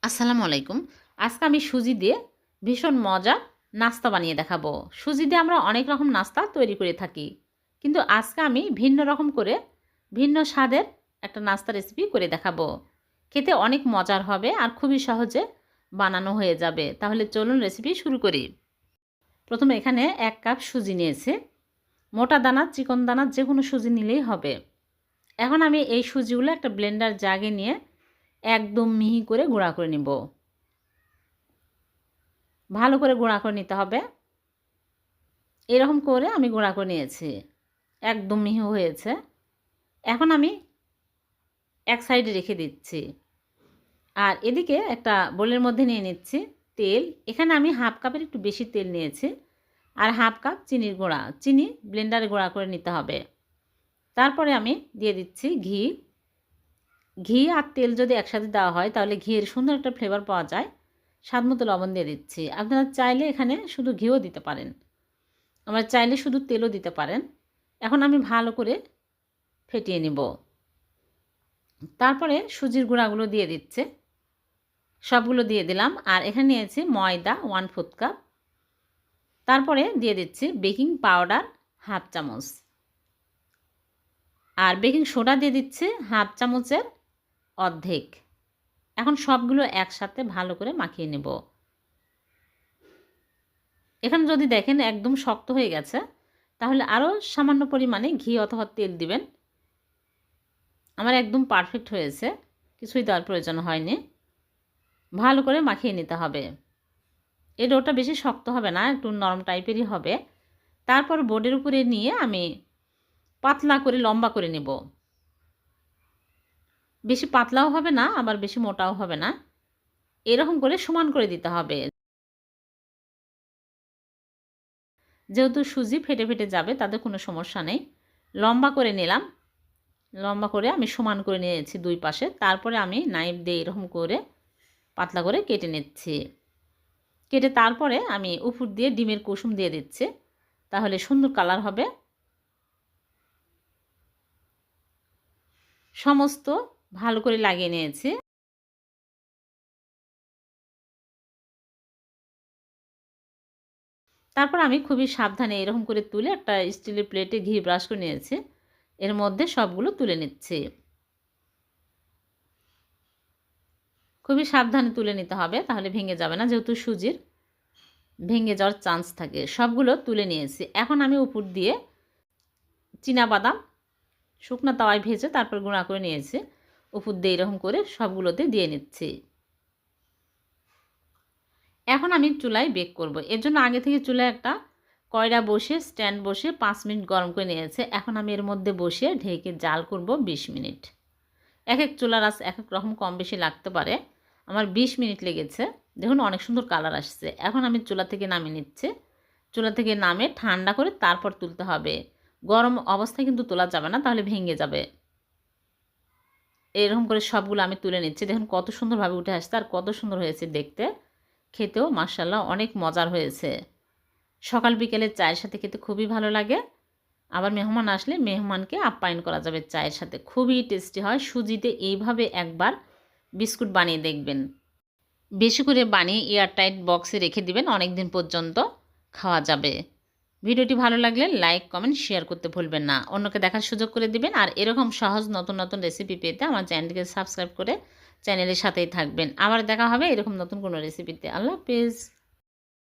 আসসালামু আলাইকুম। আজকে আমি সুজি দিয়ে ভীষণ মজার নাস্তা বানিয়ে দেখাবো। সুজি দিয়ে আমরা অনেক রকম নাস্তা তৈরি করে থাকি। কিন্তু আজকে আমি ভিন্ন রকম করে ভিন্ন স্বাদের একটা নাস্তা রেসিপি করে দেখাবো। খেতে অনেক মজার হবে আর খুবই সহজে বানানো হয়ে যাবে। তাহলে চলুন রেসিপি শুরু করি। প্রথমে এখানে 1 কাপ সুজি নিয়েছি। মোটা দানা, চিকন দানা যেকোনো সুজি নিলেই হবে। এখন আমি এই সুজিগুলো একটা ব্লেন্ডার জাগে নিয়ে একদম মিহি করে গুঁড়া করে নিব। ভালো করে গুঁড়া করে নিতে হবে। এরকম করে আমি গুঁড়া করে নিয়েছি। একদম মিহি হয়েছে। এখন আমি এক সাইডে রেখে দিচ্ছি। আর এদিকে একটা বোলের মধ্যে নিয়ে নিচ্ছি তেল। এখানে আমি হাফ কাপের একটু বেশি তেল নিয়েছি। আর হাফ কাপ চিনির গুঁড়া। চিনি ব্লেন্ডারে গুঁড়া করে নিতে হবে। তারপরে আমি দিয়ে দিচ্ছি ঘি। ঘি আর তেল যদি একসাথে দেওয়া হয় তাহলে ঘিয়ের সুন্দর একটা ফ্লেভার পাওয়া যায়। স্বাদমতো লবণ দিয়ে দিচ্ছি। আপনারা চাইলে এখানে শুধু ঘিও দিতে পারেন। আমরা চাইলে শুধু তেলও দিতে পারেন। এখন আমি ভালো করে ফেটিয়ে নিব। তারপরে সুজির গুঁড়াগুলো দিয়ে দিচ্ছে। সবগুলো দিয়ে দিলাম। আর এখানে নিয়েছি ময়দা 1/4 কাপ। তারপরে দিয়ে দিচ্ছি বেকিং পাউডার হাফ চামচ। আর বেকিং সোডা দিয়ে দিচ্ছি হাফ চামচের অর্ধেক। এখন সবগুলো একসাথে ভালো করে মাখিয়ে নেব। এখানে যদি দেখেন একদম শক্ত হয়ে গেছে তাহলে আরও সামান্য পরিমাণে ঘি অথবা তেল দিবেন। আমার একদম পারফেক্ট হয়েছে, কিছুই দেওয়ার প্রয়োজন হয়নি। ভালো করে মাখিয়ে নিতে হবে। এই ডোটা বেশি শক্ত হবে না, একটু নরম টাইপেরই হবে। তারপর বোর্ডের উপরে নিয়ে আমি পাতলা করে লম্বা করে নেব। বেশি পাতলাও হবে না আবার বেশি মোটাও হবে না, এরকম করে সমান করে দিতে হবে। যেহেতু সুজি ফেটে ফেটে যাবে তাতে কোনো সমস্যা নেই। লম্বা করে নিলাম। লম্বা করে আমি সমান করে নিয়েছি দুই পাশে। তারপরে আমি নাইফ দিয়ে এরকম করে পাতলা করে কেটে নিচ্ছি। কেটে তারপরে আমি উপর দিয়ে ডিমের কুসুম দিয়ে দিচ্ছি, তাহলে সুন্দর কালার হবে। সমস্ত ভালো করে লাগিয়ে নিয়েছি। তারপর আমি খুবই সাবধানে এরকম করে তুলে একটা স্টিলের প্লেটে ঘি ব্রাশ করে নিয়েছি। এর মধ্যে সবগুলো তুলে নিচ্ছি। খুবই সাবধানে তুলে নিতে হবে, তাহলে ভেঙে যাবে না, যেহেতু সুজির ভেঙে যাওয়ার চান্স থাকে। সবগুলো তুলে নিয়েছি। এখন আমি উপর দিয়ে চীনাবাদাম শুকনো তাওয়ায় ভেজে তারপর গুঁড়া করে নিয়েছি। উপর দিয়ে এরকম করে সবগুলোতে দিয়ে নিচ্ছি। এখন আমি চুলায় বেক করব। এর জন্য আগে থেকে চুলায় একটা কয়রা বসিয়ে স্ট্যান্ড বসিয়ে 5 মিনিট গরম করে নিয়েছে। এখন আমি এর মধ্যে বসিয়ে ঢেকে জাল করব 20 মিনিট। এক এক চুলার আঁচ এক এক রকম কম বেশি লাগতে পারে। আমার 20 মিনিট লেগেছে। দেখুন অনেক সুন্দর কালার আসছে। এখন আমি চুলা থেকে নামিয়ে নিচ্ছি। চুলা থেকে নামে ঠান্ডা করে তারপর তুলতে হবে। গরম অবস্থায় কিন্তু তোলা যাবে না, তাহলে ভেঙে যাবে। এরকম করে সবগুলো আমি তুলে নিচ্ছি। দেখুন কত সুন্দরভাবে উঠে আসছে আর কত সুন্দর হয়েছে দেখতে। খেতেও মাশাআল্লাহ অনেক মজার হয়েছে। সকাল বিকেলে চায়ের সাথে খেতে খুবই ভালো লাগে। আবার মেহমান আসলে মেহমানকে আপ্যায়ন করা যাবে চায়ের সাথে। খুবই টেস্টি হয়। সুজিতে এইভাবে একবার বিস্কুট বানিয়ে দেখবেন। বেশি করে বানিয়ে এয়ারটাইট বক্সে রেখে দিবেন, অনেক দিন পর্যন্ত খাওয়া যাবে। ভিডিওটি ভালো লাগলে লাইক কমেন্ট শেয়ার করতে ভুলবেন না। অন্যকে দেখার সুযোগ করে দিবেন। আর এরকম সহজ নতুন নতুন রেসিপি পেতে আমার চ্যানেলটিকে সাবস্ক্রাইব করে চ্যানেলের সাথেই থাকবেন। আবার দেখা হবে এরকম নতুন কোনো রেসিপিতে। আল্লাহ হাফেজ।